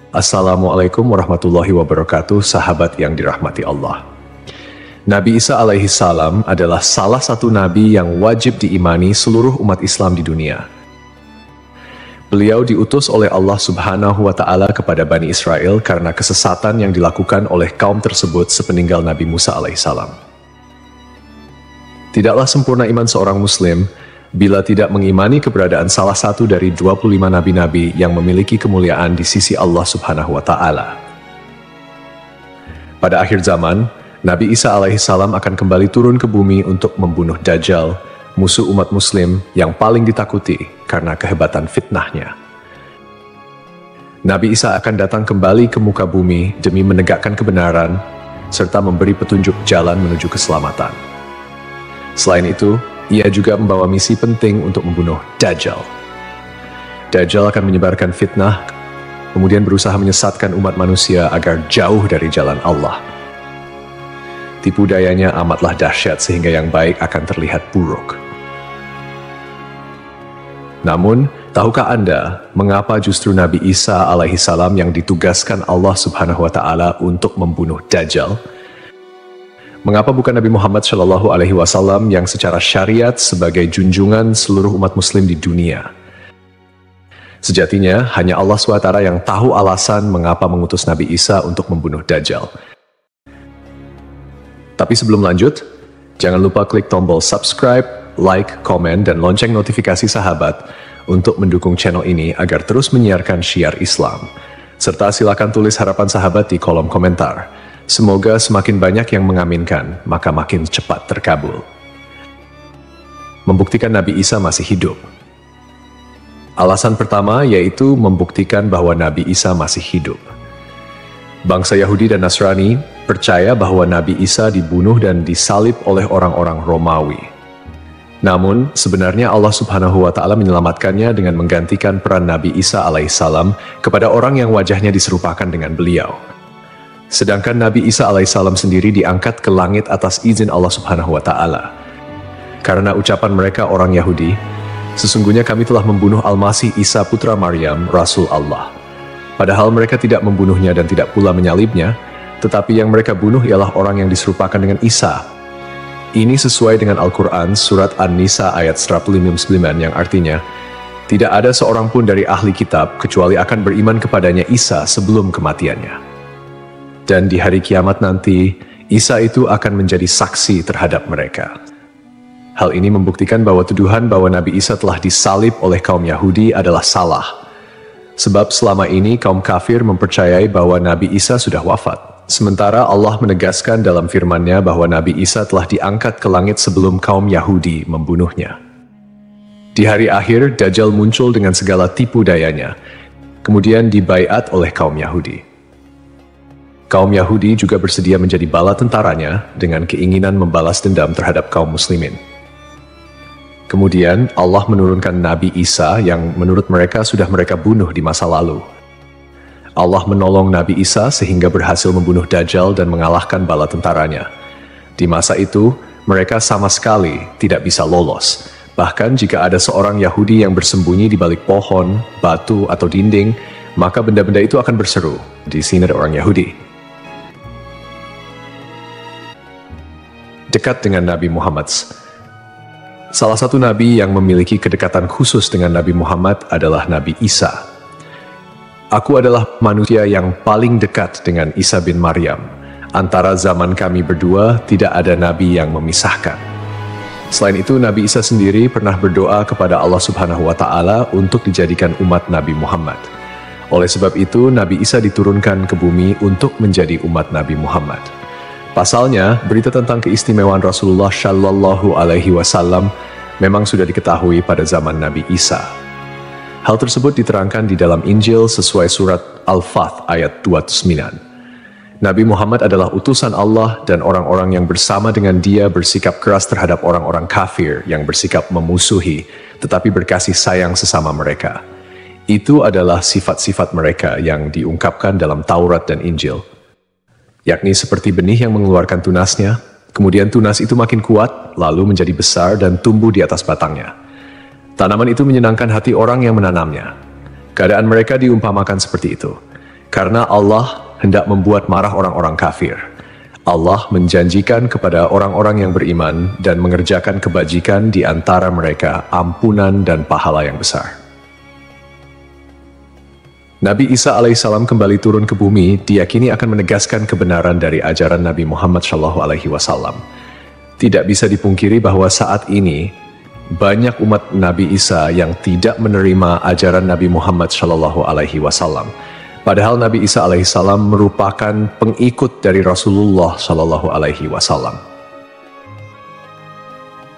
Assalamualaikum warahmatullahi wabarakatuh, sahabat yang dirahmati Allah. Nabi Isa alaihi salam adalah salah satu nabi yang wajib diimani seluruh umat Islam di dunia. Beliau diutus oleh Allah Subhanahu wa Ta'ala kepada Bani Israel karena kesesatan yang dilakukan oleh kaum tersebut sepeninggal Nabi Musa alaihi salam. Tidaklah sempurna iman seorang Muslim bila tidak mengimani keberadaan salah satu dari 25 nabi-nabi yang memiliki kemuliaan di sisi Allah Subhanahu wa Ta'ala. Pada akhir zaman, Nabi Isa alaihi salam akan kembali turun ke bumi untuk membunuh Dajjal, musuh umat Muslim yang paling ditakuti karena kehebatan fitnahnya. Nabi Isa akan datang kembali ke muka bumi demi menegakkan kebenaran serta memberi petunjuk jalan menuju keselamatan. Selain itu, ia juga membawa misi penting untuk membunuh Dajjal. Dajjal akan menyebarkan fitnah, kemudian berusaha menyesatkan umat manusia agar jauh dari jalan Allah. Tipu dayanya amatlah dahsyat sehingga yang baik akan terlihat buruk. Namun, tahukah Anda mengapa justru Nabi Isa alaihi salam yang ditugaskan Allah Subhanahu wa Ta'ala untuk membunuh Dajjal? Mengapa bukan Nabi Muhammad Shallallahu Alaihi Wasallam yang secara syariat sebagai junjungan seluruh umat Muslim di dunia? Sejatinya, hanya Allah SWT yang tahu alasan mengapa mengutus Nabi Isa untuk membunuh Dajjal. Tapi sebelum lanjut, jangan lupa klik tombol subscribe, like, komen, dan lonceng notifikasi sahabat untuk mendukung channel ini agar terus menyiarkan syiar Islam. Serta silakan tulis harapan sahabat di kolom komentar. Semoga semakin banyak yang mengaminkan, maka makin cepat terkabul. Membuktikan Nabi Isa masih hidup. Alasan pertama yaitu membuktikan bahwa Nabi Isa masih hidup. Bangsa Yahudi dan Nasrani percaya bahwa Nabi Isa dibunuh dan disalib oleh orang-orang Romawi. Namun, sebenarnya Allah Subhanahu wa Ta'ala menyelamatkannya dengan menggantikan peran Nabi Isa alaihissalam kepada orang yang wajahnya diserupakan dengan beliau. Sedangkan Nabi Isa alaihissalam sendiri diangkat ke langit atas izin Allah Subhanahu wa Ta'ala. Karena ucapan mereka orang Yahudi, sesungguhnya kami telah membunuh Al-Masih Isa putra Maryam, Rasul Allah. Padahal mereka tidak membunuhnya dan tidak pula menyalibnya, tetapi yang mereka bunuh ialah orang yang diserupakan dengan Isa. Ini sesuai dengan Al-Quran surat An-Nisa ayat 159 yang artinya, tidak ada seorang pun dari ahli kitab kecuali akan beriman kepadanya Isa sebelum kematiannya. Dan di hari kiamat nanti, Isa itu akan menjadi saksi terhadap mereka. Hal ini membuktikan bahwa tuduhan bahwa Nabi Isa telah disalib oleh kaum Yahudi adalah salah. Sebab selama ini kaum kafir mempercayai bahwa Nabi Isa sudah wafat. Sementara Allah menegaskan dalam firman-Nya bahwa Nabi Isa telah diangkat ke langit sebelum kaum Yahudi membunuhnya. Di hari akhir, Dajjal muncul dengan segala tipu dayanya, kemudian dibaiat oleh kaum Yahudi. Kaum Yahudi juga bersedia menjadi bala tentaranya dengan keinginan membalas dendam terhadap kaum muslimin. Kemudian Allah menurunkan Nabi Isa yang menurut mereka sudah mereka bunuh di masa lalu. Allah menolong Nabi Isa sehingga berhasil membunuh Dajjal dan mengalahkan bala tentaranya. Di masa itu, mereka sama sekali tidak bisa lolos. Bahkan jika ada seorang Yahudi yang bersembunyi di balik pohon, batu, atau dinding, maka benda-benda itu akan berseru, "Di sini ada orang Yahudi." Dekat dengan Nabi Muhammad. Salah satu nabi yang memiliki kedekatan khusus dengan Nabi Muhammad adalah Nabi Isa. Aku adalah manusia yang paling dekat dengan Isa bin Maryam. Antara zaman kami berdua tidak ada nabi yang memisahkan. Selain itu, Nabi Isa sendiri pernah berdoa kepada Allah Subhanahu wa Ta'ala untuk dijadikan umat Nabi Muhammad. Oleh sebab itu, Nabi Isa diturunkan ke bumi untuk menjadi umat Nabi Muhammad. Pasalnya, berita tentang keistimewaan Rasulullah Shallallahu Alaihi Wasallam memang sudah diketahui pada zaman Nabi Isa. Hal tersebut diterangkan di dalam Injil sesuai surat Al-Fath ayat 29. Nabi Muhammad adalah utusan Allah dan orang-orang yang bersama dengan dia bersikap keras terhadap orang-orang kafir yang bersikap memusuhi, tetapi berkasih sayang sesama mereka. Itu adalah sifat-sifat mereka yang diungkapkan dalam Taurat dan Injil. Yakni seperti benih yang mengeluarkan tunasnya, kemudian tunas itu makin kuat, lalu menjadi besar dan tumbuh di atas batangnya. Tanaman itu menyenangkan hati orang yang menanamnya. Keadaan mereka diumpamakan seperti itu. Karena Allah hendak membuat marah orang-orang kafir. Allah menjanjikan kepada orang-orang yang beriman dan mengerjakan kebajikan di antara mereka ampunan dan pahala yang besar. Nabi Isa alaihissalam kembali turun ke bumi diyakini akan menegaskan kebenaran dari ajaran Nabi Muhammad SAW. Tidak bisa dipungkiri bahwa saat ini banyak umat Nabi Isa yang tidak menerima ajaran Nabi Muhammad SAW. Padahal Nabi Isa alaihissalam merupakan pengikut dari Rasulullah SAW.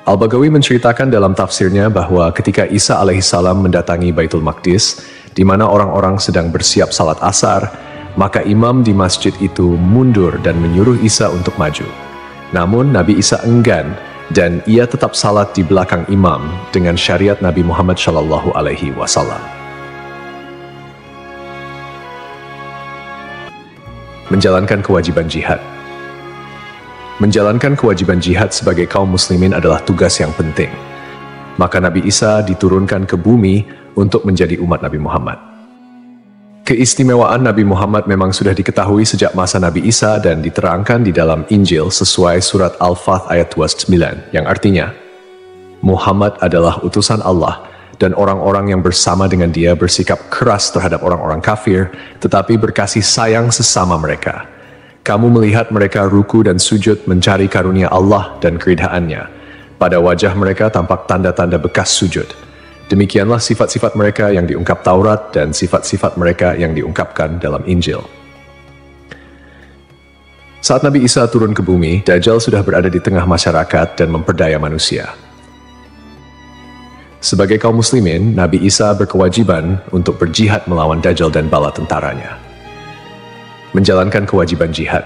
Al-Baghawi menceritakan dalam tafsirnya bahwa ketika Isa alaihissalam mendatangi Baitul Maqdis, di mana orang-orang sedang bersiap salat asar, maka imam di masjid itu mundur dan menyuruh Isa untuk maju. Namun Nabi Isa enggan dan ia tetap salat di belakang imam dengan syariat Nabi Muhammad SAW. Menjalankan kewajiban jihad. Menjalankan kewajiban jihad sebagai kaum muslimin adalah tugas yang penting. Maka Nabi Isa diturunkan ke bumi untuk menjadi umat Nabi Muhammad. Keistimewaan Nabi Muhammad memang sudah diketahui sejak masa Nabi Isa dan diterangkan di dalam Injil sesuai surat Al-Fath ayat 29, yang artinya, Muhammad adalah utusan Allah dan orang-orang yang bersama dengan dia bersikap keras terhadap orang-orang kafir, tetapi berkasih sayang sesama mereka. Kamu melihat mereka ruku dan sujud mencari karunia Allah dan keridhaannya. Pada wajah mereka tampak tanda-tanda bekas sujud. Demikianlah sifat-sifat mereka yang diungkap Taurat dan sifat-sifat mereka yang diungkapkan dalam Injil. Saat Nabi Isa turun ke bumi, Dajjal sudah berada di tengah masyarakat dan memperdaya manusia. Sebagai kaum muslimin, Nabi Isa berkewajiban untuk berjihad melawan Dajjal dan bala tentaranya. Menjalankan kewajiban jihad.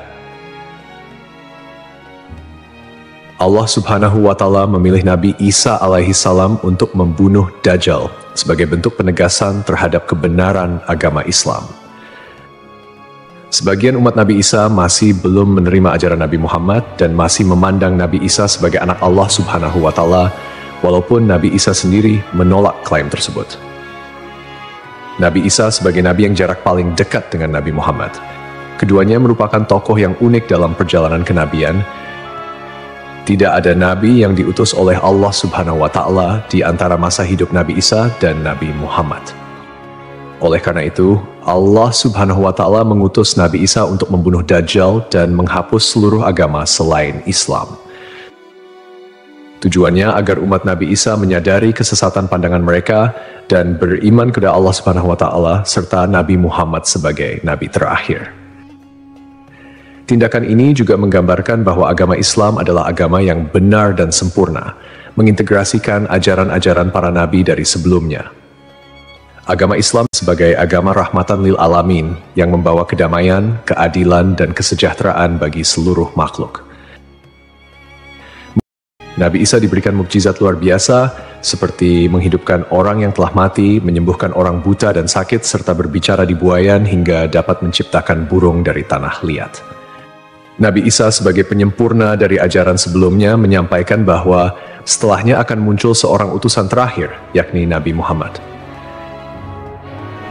Allah Subhanahu wa Ta'ala memilih Nabi Isa alaihissalam untuk membunuh Dajjal sebagai bentuk penegasan terhadap kebenaran agama Islam. Sebagian umat Nabi Isa masih belum menerima ajaran Nabi Muhammad dan masih memandang Nabi Isa sebagai anak Allah Subhanahu wa Ta'ala, walaupun Nabi Isa sendiri menolak klaim tersebut. Nabi Isa sebagai nabi yang jarak paling dekat dengan Nabi Muhammad. Keduanya merupakan tokoh yang unik dalam perjalanan kenabian. Tidak ada nabi yang diutus oleh Allah Subhanahu wa Ta'ala di antara masa hidup Nabi Isa dan Nabi Muhammad. Oleh karena itu, Allah Subhanahu wa Ta'ala mengutus Nabi Isa untuk membunuh Dajjal dan menghapus seluruh agama selain Islam. Tujuannya agar umat Nabi Isa menyadari kesesatan pandangan mereka dan beriman kepada Allah Subhanahu wa Ta'ala serta Nabi Muhammad sebagai nabi terakhir. Tindakan ini juga menggambarkan bahwa agama Islam adalah agama yang benar dan sempurna, mengintegrasikan ajaran-ajaran para nabi dari sebelumnya. Agama Islam sebagai agama rahmatan lil alamin yang membawa kedamaian, keadilan, dan kesejahteraan bagi seluruh makhluk. Nabi Isa diberikan mukjizat luar biasa seperti menghidupkan orang yang telah mati, menyembuhkan orang buta dan sakit, serta berbicara di buayan hingga dapat menciptakan burung dari tanah liat. Nabi Isa sebagai penyempurna dari ajaran sebelumnya menyampaikan bahwa setelahnya akan muncul seorang utusan terakhir, yakni Nabi Muhammad.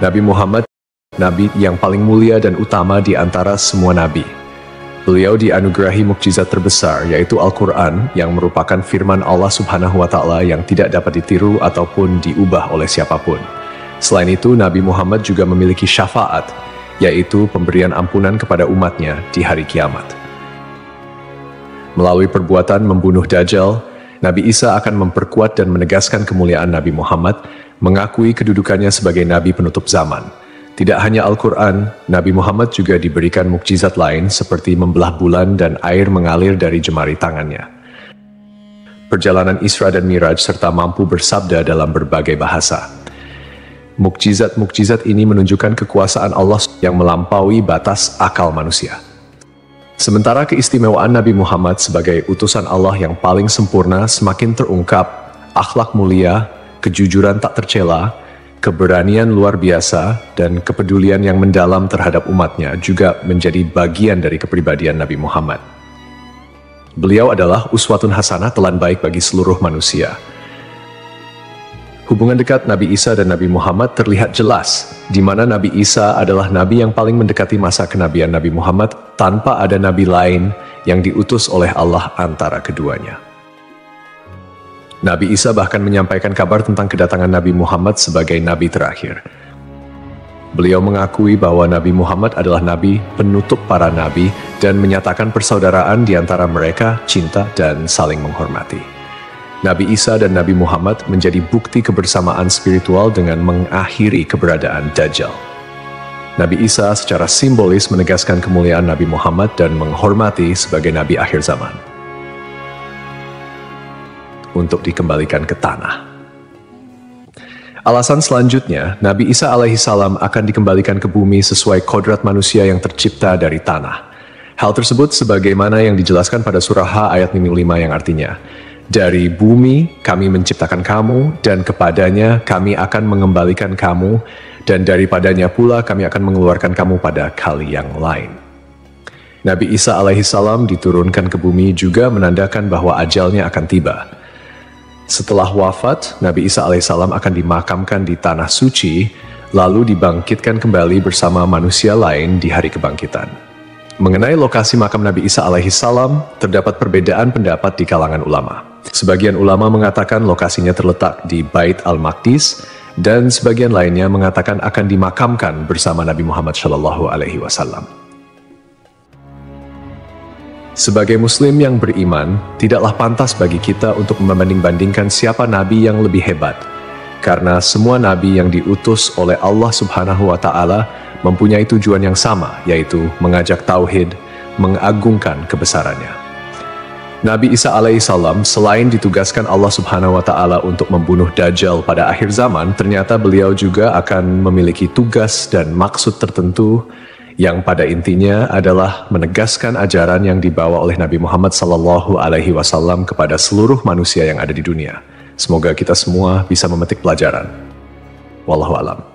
Nabi Muhammad, nabi yang paling mulia dan utama di antara semua nabi. Beliau dianugerahi mukjizat terbesar, yaitu Al-Quran, yang merupakan firman Allah Subhanahu wa Ta'ala yang tidak dapat ditiru ataupun diubah oleh siapapun. Selain itu, Nabi Muhammad juga memiliki syafaat, yaitu pemberian ampunan kepada umatnya di hari kiamat. Melalui perbuatan membunuh Dajjal, Nabi Isa akan memperkuat dan menegaskan kemuliaan Nabi Muhammad, mengakui kedudukannya sebagai nabi penutup zaman. Tidak hanya Al-Quran, Nabi Muhammad juga diberikan mukjizat lain seperti membelah bulan dan air mengalir dari jemari tangannya. Perjalanan Isra dan Miraj serta mampu bersabda dalam berbagai bahasa. Mukjizat-mukjizat ini menunjukkan kekuasaan Allah yang melampaui batas akal manusia. Sementara keistimewaan Nabi Muhammad sebagai utusan Allah yang paling sempurna semakin terungkap, akhlak mulia, kejujuran tak tercela, keberanian luar biasa, dan kepedulian yang mendalam terhadap umatnya juga menjadi bagian dari kepribadian Nabi Muhammad. Beliau adalah uswatun hasanah, telan baik bagi seluruh manusia. Hubungan dekat Nabi Isa dan Nabi Muhammad terlihat jelas, di mana Nabi Isa adalah nabi yang paling mendekati masa kenabian Nabi Muhammad tanpa ada nabi lain yang diutus oleh Allah antara keduanya. Nabi Isa bahkan menyampaikan kabar tentang kedatangan Nabi Muhammad sebagai nabi terakhir. Beliau mengakui bahwa Nabi Muhammad adalah nabi penutup para nabi dan menyatakan persaudaraan di antara mereka, cinta dan saling menghormati. Nabi Isa dan Nabi Muhammad menjadi bukti kebersamaan spiritual dengan mengakhiri keberadaan Dajjal. Nabi Isa secara simbolis menegaskan kemuliaan Nabi Muhammad dan menghormati sebagai nabi akhir zaman. Untuk dikembalikan ke tanah. Alasan selanjutnya, Nabi Isa alaihissalam akan dikembalikan ke bumi sesuai kodrat manusia yang tercipta dari tanah. Hal tersebut sebagaimana yang dijelaskan pada surah H ayat 5 yang artinya, dari bumi kami menciptakan kamu, dan kepadanya kami akan mengembalikan kamu, dan daripadanya pula kami akan mengeluarkan kamu pada kali yang lain. Nabi Isa alaihissalam diturunkan ke bumi juga menandakan bahwa ajalnya akan tiba. Setelah wafat, Nabi Isa alaihissalam akan dimakamkan di tanah suci, lalu dibangkitkan kembali bersama manusia lain di hari kebangkitan. Mengenai lokasi makam Nabi Isa alaihissalam, terdapat perbedaan pendapat di kalangan ulama. Sebagian ulama mengatakan lokasinya terletak di Bait al-Maqdis, dan sebagian lainnya mengatakan akan dimakamkan bersama Nabi Muhammad SAW. Sebagai muslim yang beriman, tidaklah pantas bagi kita untuk membanding-bandingkan siapa nabi yang lebih hebat, karena semua nabi yang diutus oleh Allah Subhanahu wa Ta'ala mempunyai tujuan yang sama, yaitu mengajak tauhid, mengagungkan kebesarannya. Nabi Isa alaihissalam selain ditugaskan Allah Subhanahu wa Ta'ala untuk membunuh Dajjal pada akhir zaman, ternyata beliau juga akan memiliki tugas dan maksud tertentu yang pada intinya adalah menegaskan ajaran yang dibawa oleh Nabi Muhammad SAW kepada seluruh manusia yang ada di dunia. Semoga kita semua bisa memetik pelajaran. Wallahu a'lam.